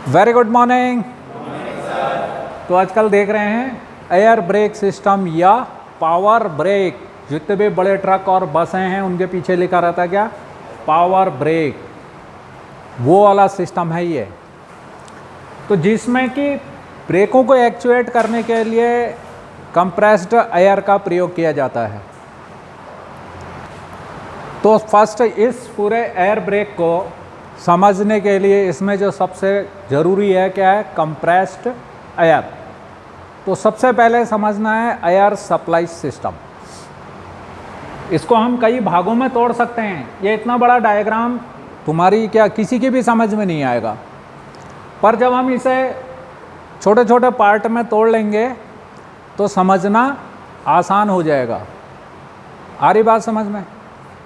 Very good morning. तो आजकल देख रहे हैं एयर ब्रेक सिस्टम या पावर ब्रेक। जितने भी बड़े ट्रक और बसें हैं उनके पीछे लिखा रहता है क्या, पावर ब्रेक। वो वाला सिस्टम है ये। तो जिसमें कि ब्रेकों को एक्चुएट करने के लिए कंप्रेस्ड एयर का प्रयोग किया जाता है। तो फर्स्ट इस पूरे एयर ब्रेक को समझने के लिए इसमें जो सबसे ज़रूरी है क्या है, कंप्रेस्ड एयर। तो सबसे पहले समझना है एयर सप्लाई सिस्टम। इसको हम कई भागों में तोड़ सकते हैं। ये इतना बड़ा डायग्राम तुम्हारी क्या किसी की भी समझ में नहीं आएगा, पर जब हम इसे छोटे छोटे पार्ट में तोड़ लेंगे तो समझना आसान हो जाएगा। आ रही बात समझ में?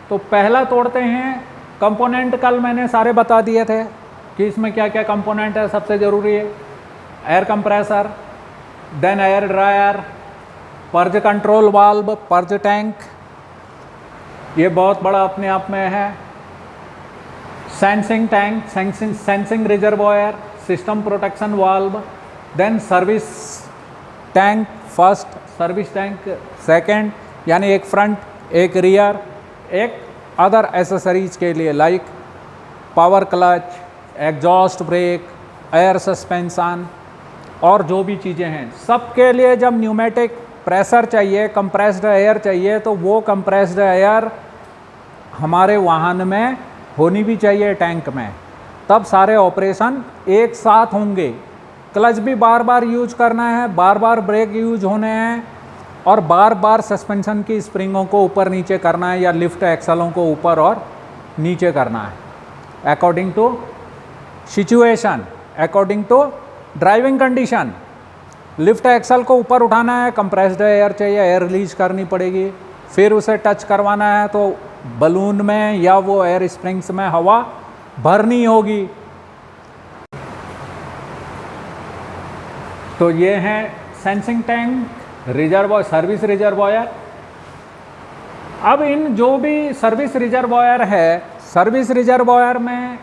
तो पहला तोड़ते हैं कंपोनेंट। कल मैंने सारे बता दिए थे कि इसमें क्या क्या कंपोनेंट है। सबसे ज़रूरी है air compressor, then air dryer, purge control valve, purge tank, ये बहुत बड़ा अपने आप में है। Sensing tank, sensing reservoir, system protection valve, then service tank first, service tank second, यानी एक फ्रंट एक रियर, एक अदर एसेसरीज के लिए like power clutch, exhaust brake, air suspension और जो भी चीज़ें हैं सबके लिए जब न्यूमेटिक प्रेशर चाहिए, कंप्रेस्ड एयर चाहिए, तो वो कंप्रेस्ड एयर हमारे वाहन में होनी भी चाहिए, टैंक में। तब सारे ऑपरेशन एक साथ होंगे। क्लच भी बार बार यूज करना है, बार बार ब्रेक यूज होने हैं और बार बार सस्पेंशन की स्प्रिंगों को ऊपर नीचे करना है या लिफ्ट एक्सलों को ऊपर और नीचे करना है according to situation, according to driving condition. Lift axle को ऊपर उठाना है, कंप्रेस्ड एयर चाहिए, एयर रिलीज करनी पड़ेगी। फिर उसे टच करवाना है तो बलून में या वो एयर स्प्रिंग्स में हवा भरनी होगी। तो ये है sensing tank, reservoir, service reservoir. अब इन जो भी सर्विस रिजर्वॉयर है, सर्विस रिजर्वॉयर में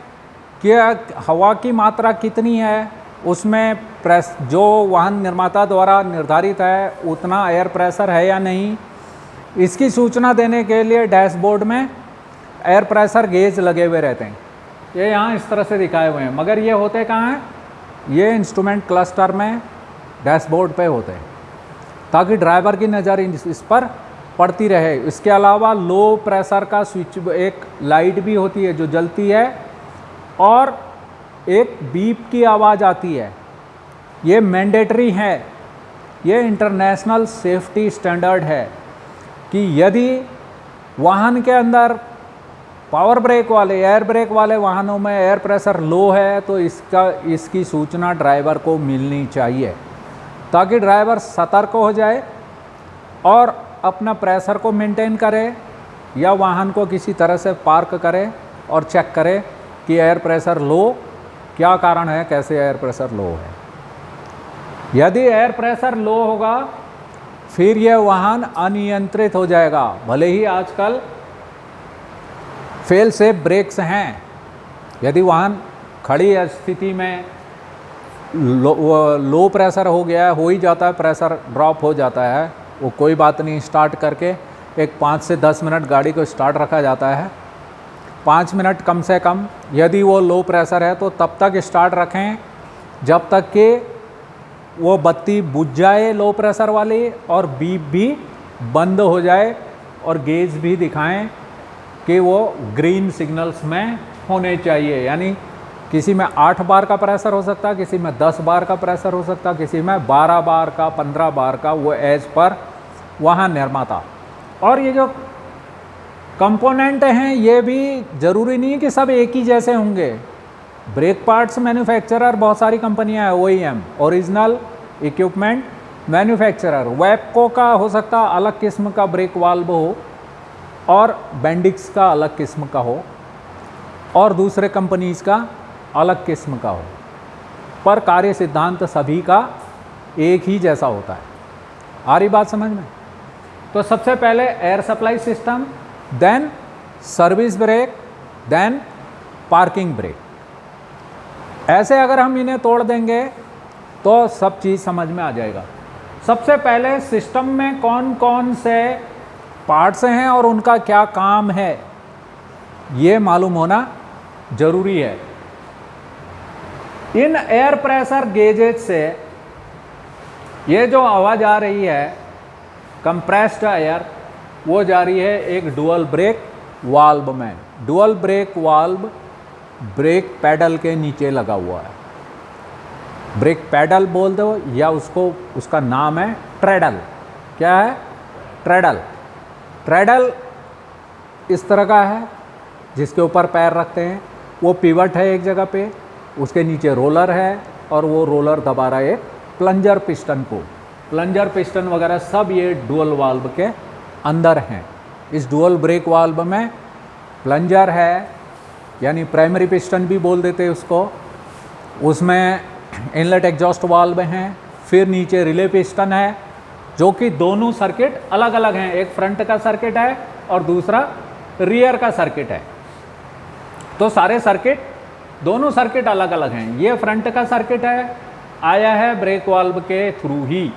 क्या हवा की मात्रा कितनी है, उसमें प्रेस जो वाहन निर्माता द्वारा निर्धारित है उतना एयर प्रेशर है या नहीं, इसकी सूचना देने के लिए डैशबोर्ड में एयर प्रेशर गेज लगे हुए रहते हैं। ये यहाँ इस तरह से दिखाए हुए हैं, मगर ये होते कहाँ हैं? ये इंस्ट्रूमेंट क्लस्टर में डैशबोर्ड पे होते हैं, ताकि ड्राइवर की नज़र इस पर पड़ती रहे। इसके अलावा लो प्रेशर का स्विच, एक लाइट भी होती है जो जलती है और एक बीप की आवाज़ आती है। ये मैंडेटरी है, ये इंटरनेशनल सेफ्टी स्टैंडर्ड है कि यदि वाहन के अंदर पावर ब्रेक वाले, एयर ब्रेक वाले वाहनों में एयर प्रेशर लो है तो इसकी सूचना ड्राइवर को मिलनी चाहिए, ताकि ड्राइवर सतर्क हो जाए और अपना प्रेशर को मेंटेन करे या वाहन को किसी तरह से पार्क करे और चेक करे कि एयर प्रेशर लो क्या कारण है, कैसे एयर प्रेशर लो है। यदि एयर प्रेशर लो होगा फिर यह वाहन अनियंत्रित हो जाएगा। भले ही आजकल फेल सेफ ब्रेक्स हैं, यदि वाहन खड़ी स्थिति में लो प्रेशर हो गया, हो ही जाता है, प्रेशर ड्रॉप हो जाता है, वो कोई बात नहीं, स्टार्ट करके एक 5 से 10 मिनट गाड़ी को स्टार्ट रखा जाता है। 5 मिनट कम से कम, यदि वो लो प्रेशर है तो तब तक स्टार्ट रखें जब तक कि वो बत्ती बुझ जाए लो प्रेशर वाली और बीप भी बंद हो जाए और गेज भी दिखाएं कि वो ग्रीन सिग्नल्स में होने चाहिए। यानी किसी में 8 बार का प्रेशर हो सकता है, किसी में 10 बार का प्रेशर हो सकता है, किसी में 12 बार का, 15 बार का, वो एज पर वाहन निर्माता। और ये जो कंपोनेंट हैं ये भी ज़रूरी नहीं है कि सब एक ही जैसे होंगे। ब्रेक पार्ट्स मैन्युफैक्चरर बहुत सारी कंपनियां हैं, OEM, ओरिजिनल इक्विपमेंट मैन्युफैक्चरर। वेपको का हो सकता है अलग किस्म का ब्रेक वाल्व हो और बेंडिक्स का अलग किस्म का हो और दूसरे कंपनीज़ का अलग किस्म का हो, पर कार्य सिद्धांत सभी का एक ही जैसा होता है। आ रही बात समझ में? तो सबसे पहले air supply system, then service brake, then parking brake. ऐसे अगर हम इन्हें तोड़ देंगे तो सब चीज़ समझ में आ जाएगा। सबसे पहले सिस्टम में कौन कौन से पार्ट्स हैं और उनका क्या काम है, ये मालूम होना ज़रूरी है। इन एयर प्रेशर गेजेज से ये जो आवाज़ आ रही है कंप्रेस्ड एयर, वो जा रही है एक डुअल ब्रेक वाल्व में। Dual brake valve brake pedal के नीचे लगा हुआ है। ब्रेक पैडल बोल दो या उसका नाम है ट्रेडल। क्या है? ट्रेडल। ट्रेडल इस तरह का है जिसके ऊपर पैर रखते हैं, वो पिवट है एक जगह पे, उसके नीचे रोलर है और वो रोलर दबा रहा है प्लंजर पिस्टन को। प्लंजर पिस्टन वगैरह सब ये डुअल वाल्व के अंदर हैं। इस डुअल ब्रेक वाल्व में प्लंजर है, यानी प्राइमरी पिस्टन भी बोल देते हैं उसको, उसमें इनलेट एग्जॉस्ट वाल्व हैं, फिर नीचे रिले पिस्टन है, जो कि दोनों सर्किट अलग अलग हैं। एक फ्रंट का सर्किट है और दूसरा रियर का सर्किट है। तो सारे सर्किट, दोनों सर्किट अलग अलग हैं। ये फ्रंट का सर्किट है, आया है ब्रेक वाल्व के थ्रू ही,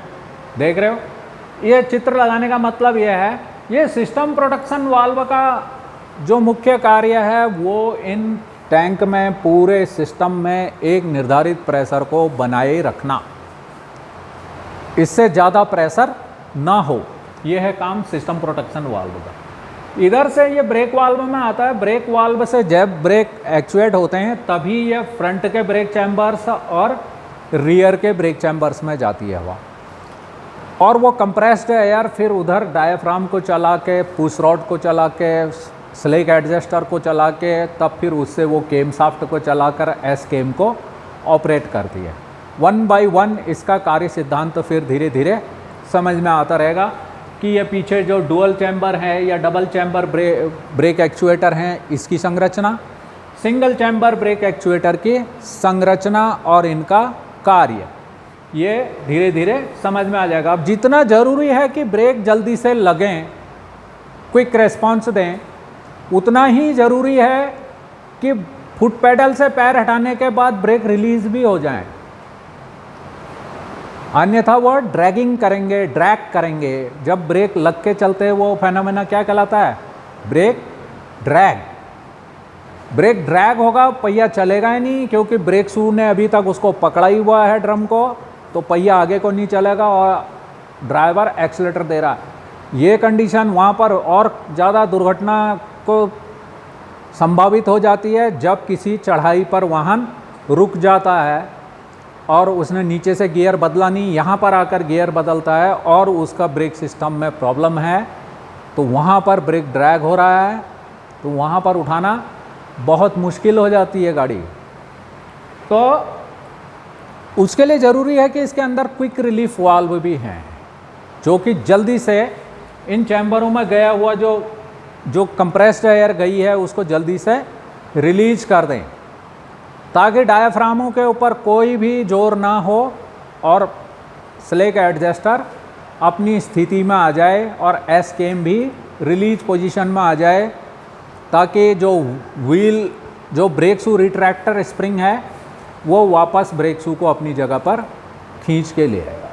देख रहे हो। ये चित्र लगाने का मतलब ये है, ये सिस्टम प्रोटेक्शन वाल्व का जो मुख्य कार्य है वो इन टैंक में, पूरे सिस्टम में एक निर्धारित प्रेशर को बनाए रखना, इससे ज़्यादा प्रेशर ना हो, ये है काम सिस्टम प्रोटेक्शन वाल्व का। इधर से ये ब्रेक वाल्व में आता है। ब्रेक वाल्व से जब ब्रेक एक्चुएट होते हैं तभी ये फ्रंट के ब्रेक चैम्बर्स और रियर के ब्रेक चैम्बर्स में जाती है हवा, और वो कंप्रेस्ड एयर फिर उधर डायफ्राम को चला के, पुश रॉड को चला के, स्लेक एडजस्टर को चला के, तब फिर उससे वो केम साफ्ट को चलाकर एस केम को ऑपरेट करती है। 1 बाय 1 इसका कार्य सिद्धांत फिर धीरे धीरे समझ में आता रहेगा कि ये पीछे जो डुअल चैम्बर है या डबल चैम्बर ब्रेक एक्चुएटर हैं, इसकी संरचना, सिंगल चैम्बर ब्रेक एक्चुएटर की संरचना और इनका कार्य, ये धीरे धीरे समझ में आ जाएगा। अब जितना ज़रूरी है कि ब्रेक जल्दी से लगें, क्विक रेस्पॉन्स दें, उतना ही ज़रूरी है कि फुट पेडल से पैर हटाने के बाद ब्रेक रिलीज भी हो जाए, अन्यथा वो ड्रैगिंग करेंगे, ड्रैग करेंगे। जब ब्रेक लग के चलते हैं वो फेनोमेना क्या कहलाता है? Break drag. ब्रेक ड्रैग होगा, पहिया चलेगा ही नहीं, क्योंकि ब्रेक शू ने अभी तक उसको पकड़ा ही हुआ है ड्रम को, तो पहिया आगे को नहीं चलेगा और ड्राइवर एक्सीलेटर दे रहा है। ये कंडीशन वहाँ पर और ज़्यादा दुर्घटना को संभावित हो जाती है जब किसी चढ़ाई पर वाहन रुक जाता है और उसने नीचे से गियर बदला नहीं, यहाँ पर आकर गियर बदलता है और उसका ब्रेक सिस्टम में प्रॉब्लम है, तो वहाँ पर ब्रेक ड्रैग हो रहा है, तो वहाँ पर उठाना बहुत मुश्किल हो जाती है गाड़ी। तो उसके लिए ज़रूरी है कि इसके अंदर क्विक रिलीफ वाल्व भी हैं, जो कि जल्दी से इन चैम्बरों में गया हुआ जो कंप्रेस्ड एयर गई है उसको जल्दी से रिलीज कर दें, ताकि डायाफ्रामों के ऊपर कोई भी जोर ना हो और स्लेक एडजस्टर अपनी स्थिति में आ जाए और एस केम भी रिलीज पोजीशन में आ जाए, ताकि जो व्हील, जो ब्रेक शू रिट्रैक्टर स्प्रिंग है वो वापस ब्रेक शू को अपनी जगह पर खींच के ले आएगा।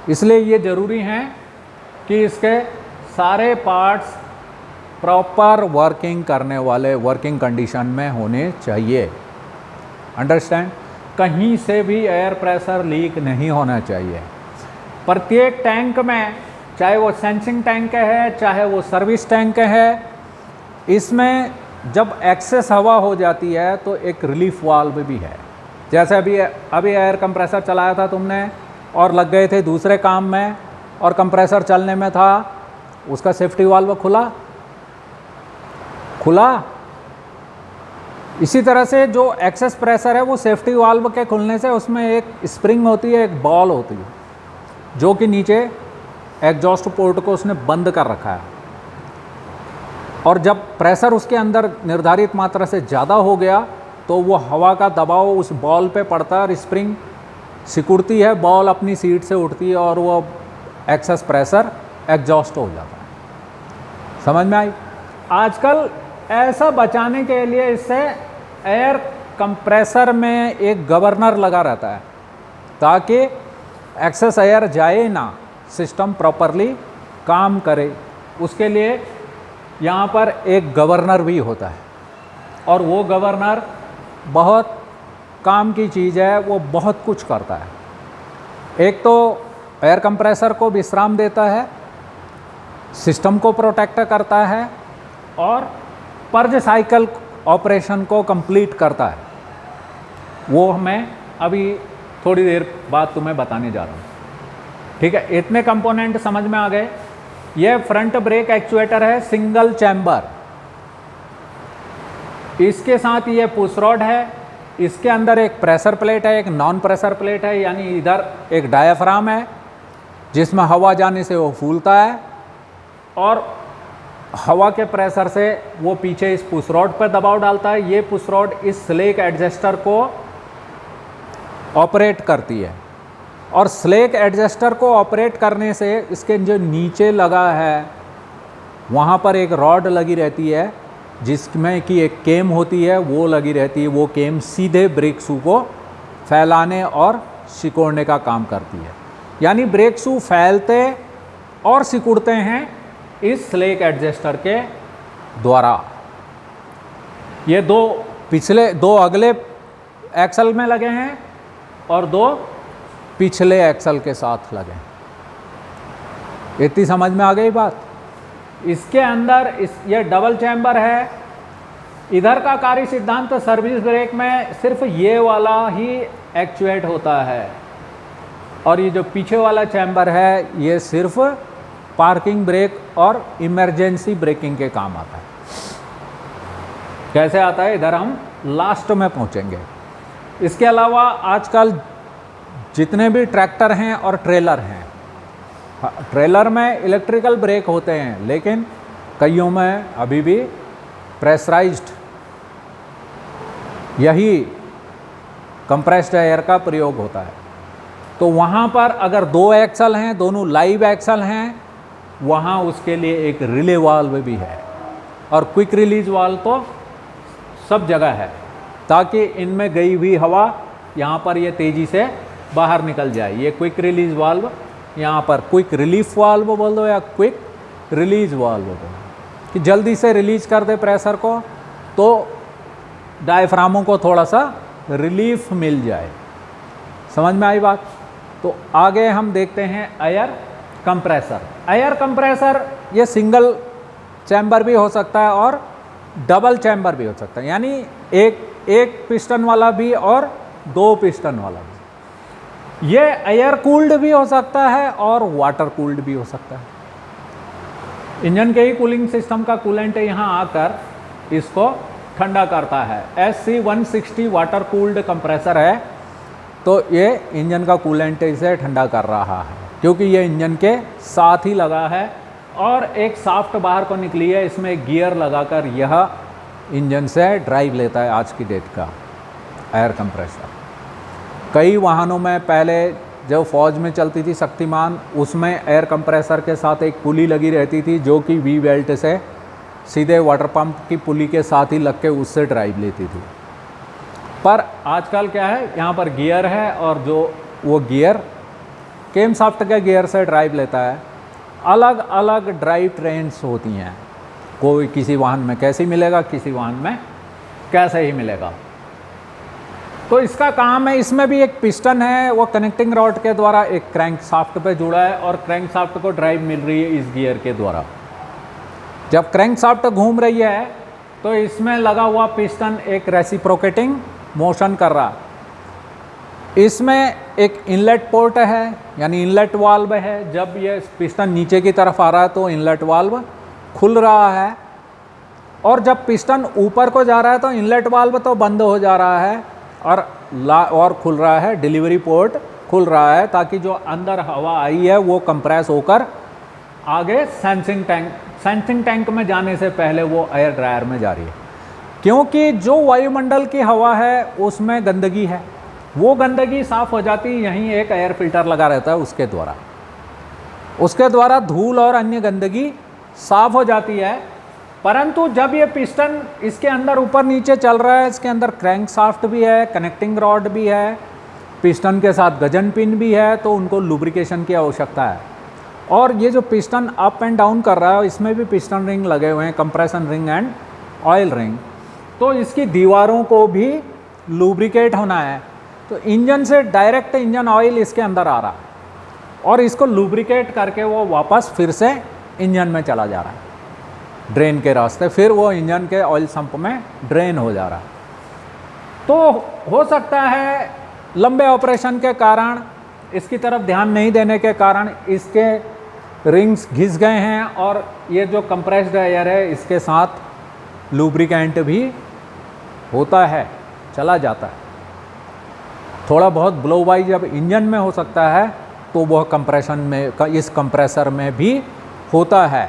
इसलिए ये ज़रूरी है कि इसके सारे पार्ट्स प्रॉपर वर्किंग करने वाले, वर्किंग कंडीशन में होने चाहिए। अंडरस्टैंड? कहीं से भी एयर प्रेशर लीक नहीं होना चाहिए। प्रत्येक टैंक में, चाहे वो सेंसिंग टैंक है चाहे वो सर्विस टैंक है, इसमें जब एक्सेस हवा हो जाती है तो एक रिलीफ वाल्व भी है। जैसे अभी एयर कंप्रेसर चलाया था तुमने और लग गए थे दूसरे काम में और कंप्रेसर चलने में था, उसका सेफ्टी वाल्व खुला। इसी तरह से जो एक्सेस प्रेशर है वो सेफ्टी वाल्व के खुलने से उसमें एक स्प्रिंग होती है, एक बॉल होती है, जो कि नीचे एग्जॉस्ट पोर्ट को उसने बंद कर रखा है, और जब प्रेशर उसके अंदर निर्धारित मात्रा से ज़्यादा हो गया तो वो हवा का दबाव उस बॉल पे पड़ता है और स्प्रिंग सिकुड़ती है, बॉल अपनी सीट से उठती है और वो एक्सेस प्रेशर एग्जॉस्ट हो जाता है। समझ में आई? आजकल ऐसा बचाने के लिए इससे एयर कंप्रेसर में एक गवर्नर लगा रहता है ताकि एक्सेस एयर जाए ना, सिस्टम प्रॉपरली काम करे। उसके लिए यहाँ पर एक गवर्नर भी होता है और वो गवर्नर बहुत काम की चीज़ है, वो बहुत कुछ करता है। एक तो एयर कंप्रेसर को विश्राम देता है, सिस्टम को प्रोटेक्ट करता है और पर्ज साइकिल ऑपरेशन को कंप्लीट करता है। वो मैं अभी थोड़ी देर बाद तुम्हें बताने जा रहा हूँ। ठीक है, इतने कंपोनेंट समझ में आ गए। ये फ्रंट ब्रेक एक्चुएटर है सिंगल चैम्बर, इसके साथ ये पुश रॉड है, इसके अंदर एक प्रेशर प्लेट है, एक नॉन प्रेशर प्लेट है, यानी इधर एक डायाफ्राम है जिसमें हवा जाने से वो फूलता है और हवा के प्रेशर से वो पीछे इस पुश रॉड पर दबाव डालता है। ये पुश रॉड इस स्लेक एडजस्टर को ऑपरेट करती है और स्लेक एडजस्टर को ऑपरेट करने से इसके जो नीचे लगा है वहाँ पर एक रॉड लगी रहती है जिसमें कि एक केम होती है, वो लगी रहती है। वो केम सीधे ब्रेक शू को फैलाने और सिकोड़ने का काम करती है, यानी ब्रेक शू फैलते और सिकुड़ते हैं इस स्लेक एडजस्टर के द्वारा। ये दो अगले एक्सल में लगे हैं और दो पिछले एक्सल के साथ लगे हैं। इतनी समझ में आ गई बात। इसके अंदर ये डबल चैम्बर है। इधर का कार्य सिद्धांत सर्विस ब्रेक में सिर्फ ये वाला ही एक्चुएट होता है और ये जो पीछे वाला चैम्बर है ये सिर्फ पार्किंग ब्रेक और इमरजेंसी ब्रेकिंग के काम आता है। कैसे आता है, इधर हम लास्ट में पहुंचेंगे। इसके अलावा आजकल जितने भी ट्रैक्टर हैं और ट्रेलर हैं, ट्रेलर में इलेक्ट्रिकल ब्रेक होते हैं लेकिन कईयों में अभी भी प्रेशराइज्ड यही कंप्रेस्ड एयर का प्रयोग होता है। तो वहाँ पर अगर दो एक्सल हैं, दोनों लाइव एक्सल हैं, वहाँ उसके लिए एक रिले वाल्व भी है और क्विक रिलीज वाल्व तो सब जगह है ताकि इनमें गई हुई हवा यहाँ पर ये तेज़ी से बाहर निकल जाए। ये क्विक रिलीज वाल्व, यहाँ पर क्विक रिलीफ वाल्व बोल दो या क्विक रिलीज वाल्व बोल दो, कि जल्दी से रिलीज कर दे प्रेशर को तो डायफ्रामों को थोड़ा सा रिलीफ मिल जाए। समझ में आई बात। तो आगे हम देखते हैं एयर कंप्रेसर। एयर कंप्रेसर ये सिंगल चैम्बर भी हो सकता है और डबल चैम्बर भी हो सकता है, यानी एक पिस्टन वाला भी और दो पिस्टन वाला भी। ये एयर कूल्ड भी हो सकता है और वाटर कूल्ड भी हो सकता है। इंजन के ही कूलिंग सिस्टम का कूलेंट यहाँ आकर इसको ठंडा करता है। SC160 वाटर कूल्ड कंप्रेसर है, तो ये इंजन का कूलेंट इसे ठंडा कर रहा है क्योंकि ये इंजन के साथ ही लगा है और एक साफ्ट बाहर को निकली है, इसमें एक गियर लगाकर यह इंजन से ड्राइव लेता है। आज की डेट का एयर कंप्रेसर कई वाहनों में, पहले जब फौज में चलती थी शक्तिमान, उसमें एयर कंप्रेसर के साथ एक पुली लगी रहती थी जो कि वी बेल्ट से सीधे वाटर पंप की पुली के साथ ही लग के उससे ड्राइव लेती थी। पर आजकल क्या है, यहाँ पर गियर है और जो वो गियर केम साफ्ट के गियर से ड्राइव लेता है। अलग अलग ड्राइव ट्रेन्स होती हैं, कोई किसी वाहन में कैसी मिलेगा, किसी वाहन में कैसे ही मिलेगा। तो इसका काम है, इसमें भी एक पिस्टन है, वो कनेक्टिंग रॉड के द्वारा एक क्रैंक साफ्ट पे जुड़ा है और क्रैंक साफ्ट को ड्राइव मिल रही है इस गियर के द्वारा। जब क्रैंक साफ्ट घूम रही है तो इसमें लगा हुआ पिस्टन एक रेसिप्रोकेटिंग मोशन कर रहा है। इसमें एक इनलेट पोर्ट है, यानी इनलेट वाल्व है। जब ये पिस्टन नीचे की तरफ आ रहा है तो इनलेट वाल्व खुल रहा है और जब पिस्टन ऊपर को जा रहा है तो इनलेट वाल्व तो बंद हो जा रहा है और खुल रहा है, डिलीवरी पोर्ट खुल रहा है ताकि जो अंदर हवा आई है वो कंप्रेस होकर आगे सेंसिंग टैंक में जाने से पहले वो एयर ड्रायर में जा रही है। क्योंकि जो वायुमंडल की हवा है उसमें गंदगी है, वो गंदगी साफ़ हो जाती है, यहीं एक एयर फिल्टर लगा रहता है उसके द्वारा धूल और अन्य गंदगी साफ़ हो जाती है परंतु जब ये पिस्टन इसके अंदर ऊपर नीचे चल रहा है, इसके अंदर क्रैंक शाफ्ट भी है, कनेक्टिंग रॉड भी है, पिस्टन के साथ गजन पिन भी है, तो उनको लुब्रिकेशन की आवश्यकता है। और ये जो पिस्टन अप एंड डाउन कर रहा है, इसमें भी पिस्टन रिंग लगे हुए हैं, compression ring and oil ring, तो इसकी दीवारों को भी लुब्रिकेट होना है। तो इंजन से डायरेक्ट इंजन ऑयल इसके अंदर आ रहा है और इसको लुब्रिकेट करके वो वापस फिर से इंजन में चला जा रहा है ड्रेन के रास्ते, फिर वो इंजन के ऑयल संप में ड्रेन हो जा रहा है। तो हो सकता है लंबे ऑपरेशन के कारण, इसकी तरफ ध्यान नहीं देने के कारण इसके रिंग्स घिस गए हैं और ये जो कंप्रेस्ड एयर है इसके साथ लुब्रिकेंट भी होता है, चला जाता है। थोड़ा बहुत ब्लो बाई जब इंजन में हो सकता है तो वह कंप्रेशन में, इस कंप्रेसर में भी होता है,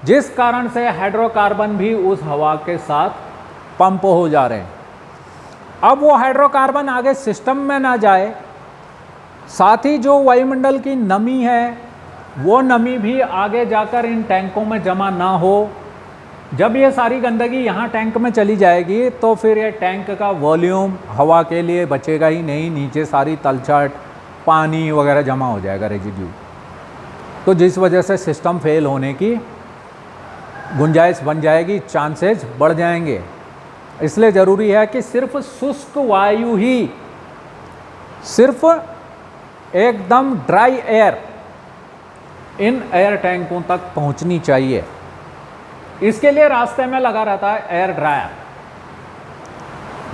जिस कारण से हाइड्रोकार्बन भी उस हवा के साथ पंप हो जा रहे हैं। अब वो हाइड्रोकार्बन आगे सिस्टम में ना जाए, साथ ही जो वायुमंडल की नमी है वो नमी भी आगे जाकर इन टैंकों में जमा ना हो। जब ये सारी गंदगी यहाँ टैंक में चली जाएगी तो फिर ये टैंक का वॉल्यूम हवा के लिए बचेगा ही नहीं, नीचे सारी तलछट पानी वगैरह जमा हो जाएगा, रेजिड्यू, तो जिस वजह से सिस्टम फेल होने की गुंजाइश बन जाएगी, चांसेस बढ़ जाएंगे। इसलिए ज़रूरी है कि सिर्फ शुष्क वायु ही, सिर्फ एकदम ड्राई एयर इन एयर टैंकों तक पहुंचनी चाहिए। इसके लिए रास्ते में लगा रहता है एयर ड्रायर।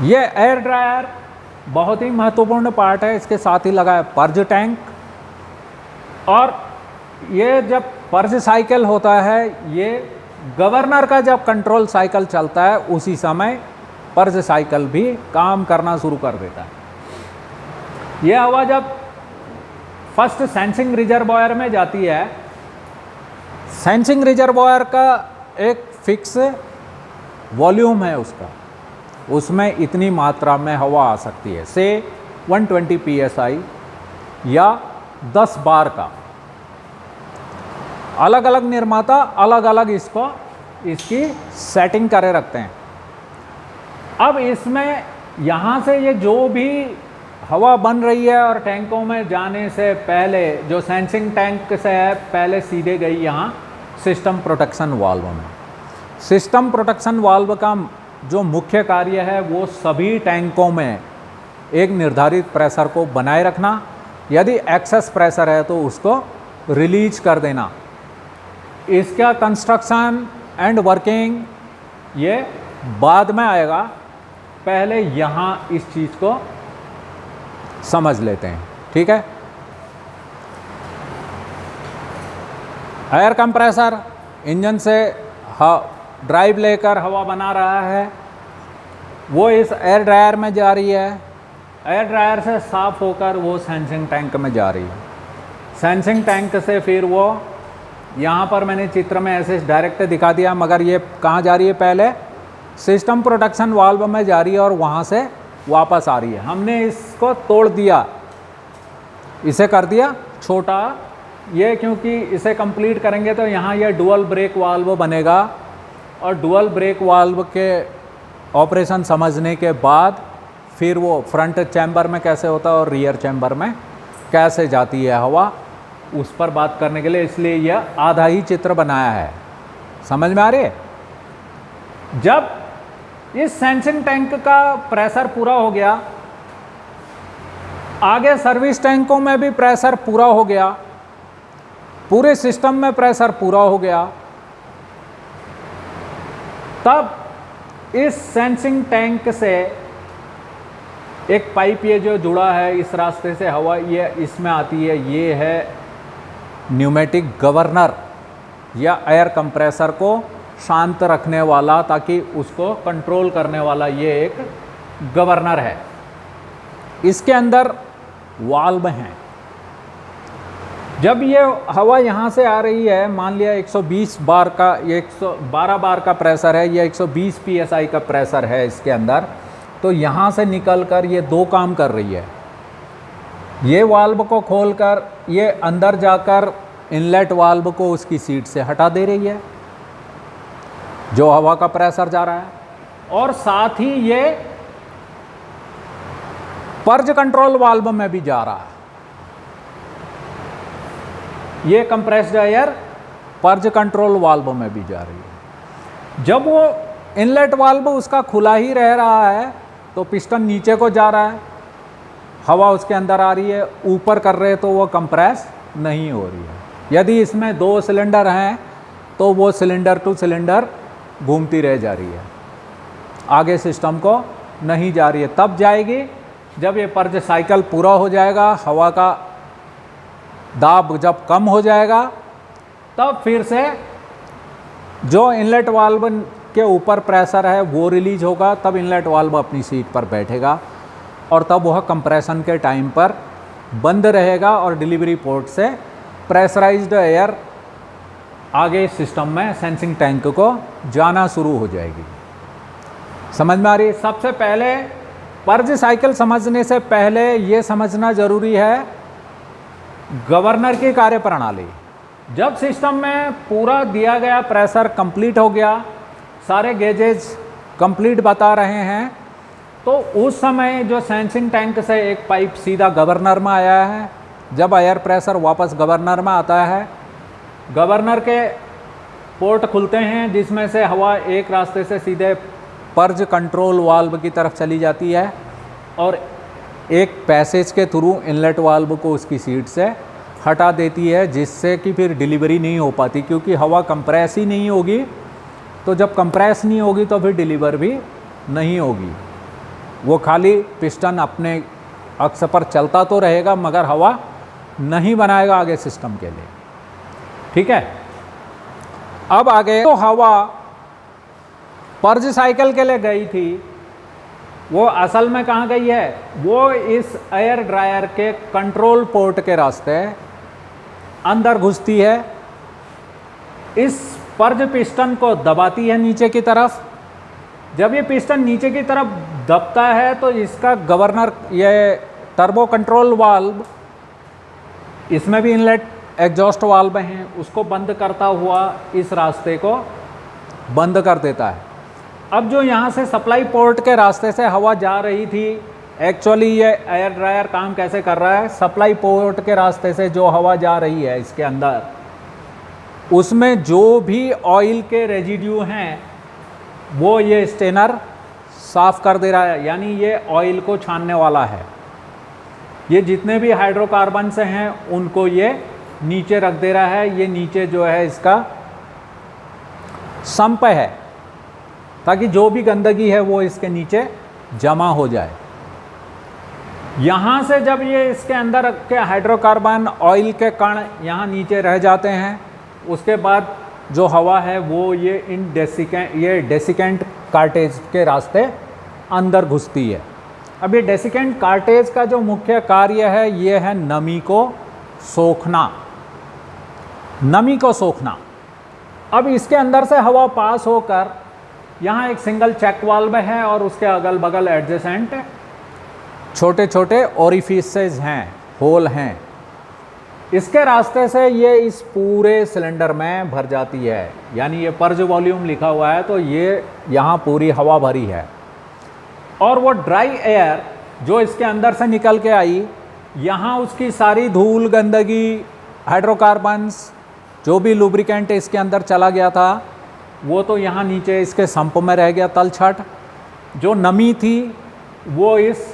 ये एयर ड्रायर बहुत ही महत्वपूर्ण पार्ट है। इसके साथ ही लगा है पर्ज टैंक, और ये जब पर्ज साइकिल होता है, ये गवर्नर का जब कंट्रोल साइकिल चलता है उसी समय पर्ज साइकिल भी काम करना शुरू कर देता है। ये हवा जब फर्स्ट सेंसिंग रिजर्वॉयर में जाती है, सेंसिंग रिजर्वॉयर का एक फिक्स वॉल्यूम है उसका, उसमें इतनी मात्रा में हवा आ सकती है, से 120 psi या 10 बार का। अलग अलग निर्माता अलग अलग इसकी सेटिंग करे रखते हैं। अब इसमें यहाँ से ये जो भी हवा बन रही है और टैंकों में जाने से पहले, जो सेंसिंग टैंक से है, पहले सीधे गई यहाँ सिस्टम प्रोटेक्शन वाल्व में। सिस्टम प्रोटेक्शन वाल्व का जो मुख्य कार्य है वो सभी टैंकों में एक निर्धारित प्रेशर को बनाए रखना, यदि एक्सेस प्रेशर है तो उसको रिलीज कर देना। इसका कंस्ट्रक्शन एंड वर्किंग ये बाद में आएगा, पहले यहाँ इस चीज़ को समझ लेते हैं, ठीक है। एयर कंप्रेसर इंजन से ड्राइव लेकर हवा बना रहा है, वो इस एयर ड्रायर में जा रही है, एयर ड्रायर से साफ होकर वो सेंसिंग टैंक में जा रही है। सेंसिंग टैंक से फिर वो, यहाँ पर मैंने चित्र में ऐसे डायरेक्ट दिखा दिया, मगर ये कहाँ जा रही है, पहले सिस्टम प्रोटेक्शन वाल्व में जा रही है और वहाँ से वापस आ रही है। हमने इसको तोड़ दिया, इसे कर दिया छोटा, ये क्योंकि इसे कंप्लीट करेंगे तो यहाँ ये डुअल ब्रेक वाल्व बनेगा, और डुअल ब्रेक वाल्व के ऑपरेशन समझने के बाद फिर वो फ्रंट चैम्बर में कैसे होता है और रियर चैम्बर में कैसे जाती है हवा, उस पर बात करने के लिए इसलिए यह आधा ही चित्र बनाया है। समझ में आ रही है? जब इस सेंसिंग टैंक का प्रेशर पूरा हो गया, आगे सर्विस टैंकों में भी प्रेशर पूरा हो गया, पूरे सिस्टम में प्रेशर पूरा हो गया, तब इस सेंसिंग टैंक से एक पाइप ये जो जुड़ा है, इस रास्ते से हवा ये इसमें आती है, ये है न्यूमेटिक गवर्नर या एयर कंप्रेसर को शांत रखने वाला, ताकि उसको कंट्रोल करने वाला ये एक गवर्नर है। इसके अंदर वाल्व हैं। जब ये हवा यहाँ से आ रही है, मान लिया 120 बार का, ये 112 बार का प्रेशर है, ये 120 psi का प्रेशर है इसके अंदर, तो यहाँ से निकलकर ये दो काम कर रही है। ये वाल्व को खोलकर ये अंदर जाकर इनलेट वाल्व को उसकी सीट से हटा दे रही है, जो हवा का प्रेशर जा रहा है, और साथ ही ये पर्ज कंट्रोल वाल्व में भी जा रहा है। ये compressed air purge control valve में भी जा रही है। जब वो इनलेट वाल्व उसका खुला ही रह रहा है तो पिस्टन नीचे को जा रहा है, हवा उसके अंदर आ रही है, ऊपर कर रहे तो वो कंप्रेस नहीं हो रही है। यदि इसमें 2 सिलेंडर हैं तो वो सिलेंडर टू सिलेंडर घूमती रह जा रही है, आगे सिस्टम को नहीं जा रही है। तब जाएगी जब ये पर्ज साइकिल पूरा हो जाएगा, हवा का दाब जब कम हो जाएगा, तब फिर से जो इनलेट वाल्व के ऊपर प्रेशर है वो रिलीज होगा, तब इनलेट वाल्व अपनी सीट पर बैठेगा और तब वह कंप्रेशन के टाइम पर बंद रहेगा और डिलीवरी पोर्ट से प्रेशराइज्ड एयर आगे सिस्टम में सेंसिंग टैंक को जाना शुरू हो जाएगी। समझ में आ रही है? सबसे पहले पर्ज साइकिल समझने से पहले ये समझना ज़रूरी है गवर्नर की कार्यप्रणाली। जब सिस्टम में पूरा दिया गया प्रेशर कंप्लीट हो गया, सारे गेजेज कंप्लीट बता रहे हैं, तो उस समय जो सेंसिंग टैंक से एक पाइप सीधा गवर्नर में आया है। जब एयर प्रेशर वापस गवर्नर में आता है, गवर्नर के पोर्ट खुलते हैं जिसमें से हवा एक रास्ते से सीधे पर्ज कंट्रोल वाल्व की तरफ चली जाती है और एक पैसेज के थ्रू इनलेट वाल्व को उसकी सीट से हटा देती है, जिससे कि फिर डिलीवरी नहीं हो पाती, क्योंकि हवा कंप्रेस ही नहीं होगी। तो जब कंप्रेस नहीं होगी तो फिर डिलीवर भी नहीं होगी। वो खाली पिस्टन अपने अक्ष पर चलता तो रहेगा मगर हवा नहीं बनाएगा आगे सिस्टम के लिए। ठीक है, अब आगे तो हवा पर्ज साइकिल के लिए गई थी, वो असल में कहाँ गई है? वो इस एयर ड्रायर के कंट्रोल पोर्ट के रास्ते अंदर घुसती है, इस पर्ज पिस्टन को दबाती है नीचे की तरफ। जब ये पिस्टन नीचे की तरफ दबता है तो इसका गवर्नर, ये टर्बो कंट्रोल वाल्व, इसमें भी इनलेट एग्जॉस्ट वाल्व हैं, उसको बंद करता हुआ इस रास्ते को बंद कर देता है। अब जो यहाँ से सप्लाई पोर्ट के रास्ते से हवा जा रही थी, एक्चुअली ये एयर ड्रायर काम कैसे कर रहा है? सप्लाई पोर्ट के रास्ते से जो हवा जा रही है इसके अंदर, उसमें जो भी ऑयल के रेजिड्यू हैं वो ये स्टेनर साफ़ कर दे रहा है, यानी ये ऑयल को छानने वाला है। ये जितने भी हाइड्रोकार्बन्स हैं उनको ये नीचे रख दे रहा है। ये नीचे जो है इसका संप है, ताकि जो भी गंदगी है वो इसके नीचे जमा हो जाए। यहाँ से जब ये इसके अंदर के हाइड्रोकार्बन ऑयल के कण यहाँ नीचे रह जाते हैं, उसके बाद जो हवा है वो ये डेसिकेंट कार्टेज के रास्ते अंदर घुसती है। अब ये डेसिकेंट कार्टेज का जो मुख्य कार्य है ये है नमी को सोखना, नमी को सोखना। अब इसके अंदर से हवा पास होकर यहाँ एक सिंगल चेक वाल्व है और उसके अगल बगल एडजेसेंट छोटे छोटे ओरिफिसेस हैं, होल हैं। इसके रास्ते से ये इस पूरे सिलेंडर में भर जाती है, यानी ये पर्ज वॉल्यूम लिखा हुआ है तो ये यहाँ पूरी हवा भरी है। और वो ड्राई एयर जो इसके अंदर से निकल के आई, यहाँ उसकी सारी धूल, गंदगी, हाइड्रोकार्बन्स, जो भी लुब्रिकेंट इसके अंदर चला गया था वो तो यहाँ नीचे इसके संप में रह गया तलछट। जो नमी थी वो इस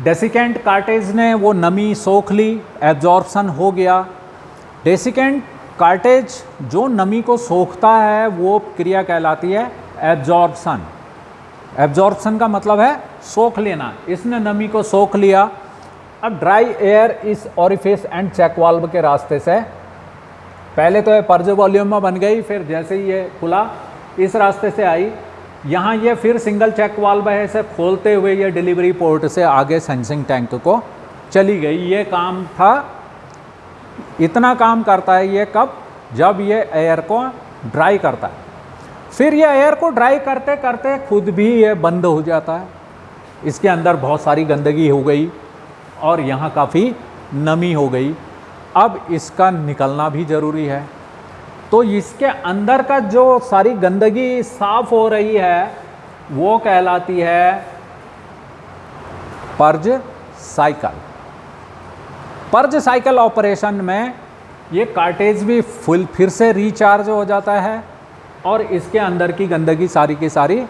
डेसिकेंट कार्टेज ने वो नमी सोख ली, एब्जॉर्प्शन हो गया। डेसिकेंट कार्टेज जो नमी को सोखता है वो क्रिया कहलाती है एब्जॉर्प्शन। एब्जॉर्प्शन का मतलब है सोख लेना, इसने नमी को सोख लिया। अब ड्राई एयर इस ओरिफिस एंड चेक वाल्व के रास्ते से पहले तो ये पर्ज वॉल्यूम में बन गई, फिर जैसे ही ये खुला इस रास्ते से आई, यहाँ ये फिर सिंगल चेक वाल्व है, इसे खोलते हुए ये डिलीवरी पोर्ट से आगे सेंसिंग टैंक को चली गई। ये काम था, इतना काम करता है ये कब? जब ये एयर को ड्राई करता है। फिर ये एयर को ड्राई करते करते खुद भी ये बंद हो जाता है। इसके अंदर बहुत सारी गंदगी हो गई और यहाँ काफ़ी नमी हो गई। अब इसका निकलना भी ज़रूरी है। तो इसके अंदर का जो सारी गंदगी साफ हो रही है वो कहलाती है purge cycle. Purge cycle operation में ये कार्टेज भी फिर से रिचार्ज हो जाता है और इसके अंदर की गंदगी सारी की सारी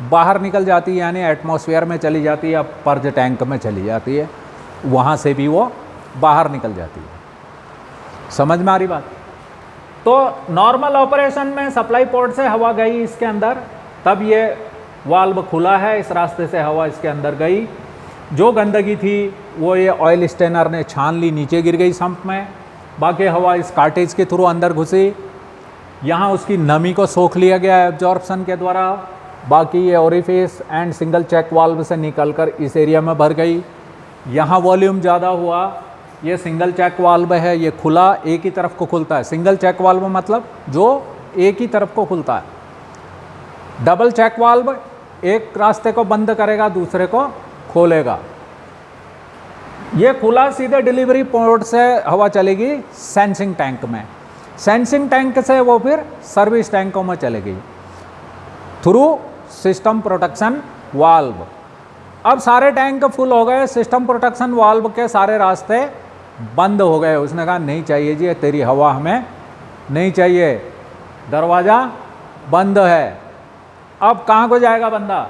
बाहर निकल जाती है, यानी एटमॉस्फेयर में चली जाती है या पर्ज टैंक में चली जाती है, वहाँ से भी वो बाहर निकल जाती है। समझ में आ रही बात? तो नॉर्मल ऑपरेशन में सप्लाई पोर्ट से हवा गई इसके अंदर, तब ये वाल्व खुला है, इस रास्ते से हवा इसके अंदर गई, जो गंदगी थी वो ये ऑयल स्टेनर ने छान ली, नीचे गिर गई संप में, बाकी हवा इस कार्टेज के थ्रू अंदर घुसी, यहाँ उसकी नमी को सोख लिया गया एब्जॉर्प्शन के द्वारा, बाकी ये orifice and single check valve से निकलकर इस एरिया में भर गई। यहाँ वॉल्यूम ज़्यादा हुआ, ये सिंगल चेक वाल्व है, ये खुला, एक ही तरफ को खुलता है। सिंगल चेक वाल्व मतलब जो एक ही तरफ को खुलता है। डबल चेक वाल्व एक रास्ते को बंद करेगा, दूसरे को खोलेगा। ये खुला, सीधे डिलीवरी पोर्ट से हवा चलेगी सेंसिंग टैंक में, सेंसिंग टैंक से वो फिर सर्विस टैंकों में चलेगी थ्रू सिस्टम प्रोटेक्शन वाल्व। अब सारे टैंक फुल हो गए, सिस्टम प्रोटेक्शन वाल्व के सारे रास्ते बंद हो गए। उसने कहा नहीं चाहिए जी, तेरी हवा हमें नहीं चाहिए, दरवाज़ा बंद है। अब कहाँ को जाएगा बंदा?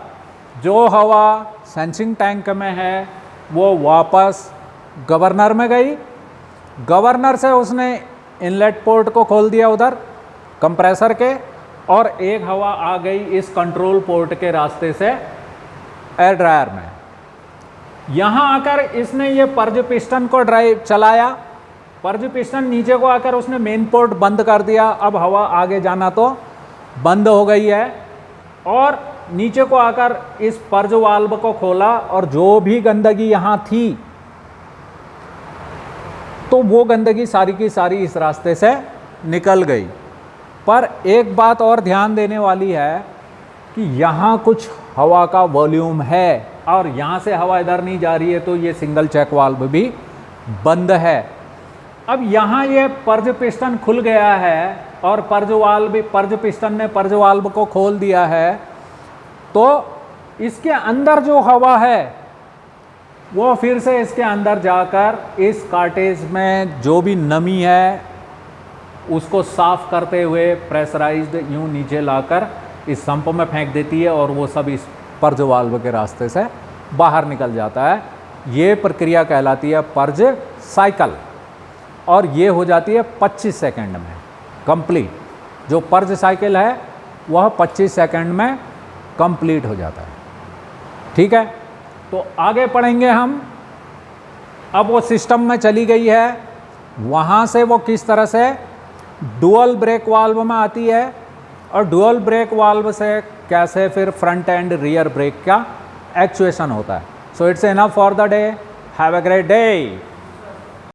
जो हवा सेंसिंग टैंक में है वो वापस गवर्नर में गई, गवर्नर से उसने इनलेट पोर्ट को खोल दिया उधर कंप्रेसर के, और एक हवा आ गई इस कंट्रोल पोर्ट के रास्ते से एयर ड्रायर में। यहाँ आकर इसने ये पर्ज पिस्टन को ड्राइव चलाया, पर्ज पिस्टन नीचे को आकर उसने मेन पोर्ट बंद कर दिया। अब हवा आगे जाना तो बंद हो गई है, और नीचे को आकर इस पर्ज वाल्व को खोला, और जो भी गंदगी यहाँ थी तो वो गंदगी सारी की सारी इस रास्ते से निकल गई। पर एक बात और ध्यान देने वाली है कि यहाँ कुछ हवा का वॉल्यूम है और यहाँ से हवा इधर नहीं जा रही है, तो ये सिंगल चेक वाल्व भी बंद है। अब यहाँ ये पर्ज पिस्टन खुल गया है और पर्ज पिस्टन ने पर्ज वाल्व को खोल दिया है, तो इसके अंदर जो हवा है वो फिर से इसके अंदर जाकर इस कार्टेज में जो भी नमी है उसको साफ करते हुए प्रेशराइज्ड यूं नीचे लाकर इस संप में फेंक देती है, और वो सब इस पर्ज वाल्व के रास्ते से बाहर निकल जाता है। ये प्रक्रिया कहलाती है पर्ज साइकिल, और ये हो जाती है 25 सेकंड में कंप्लीट। जो पर्ज साइकिल है वह 25 सेकंड में कंप्लीट हो जाता है। ठीक है, तो आगे पढ़ेंगे हम। अब वो सिस्टम में चली गई है, वहाँ से वो किस तरह से डुअल ब्रेक वाल्व में आती है, और डुअल ब्रेक वाल्व से कैसे फिर फ्रंट एंड रियर ब्रेक का एक्चुएशन होता है। So it's enough for the day. Have a great day.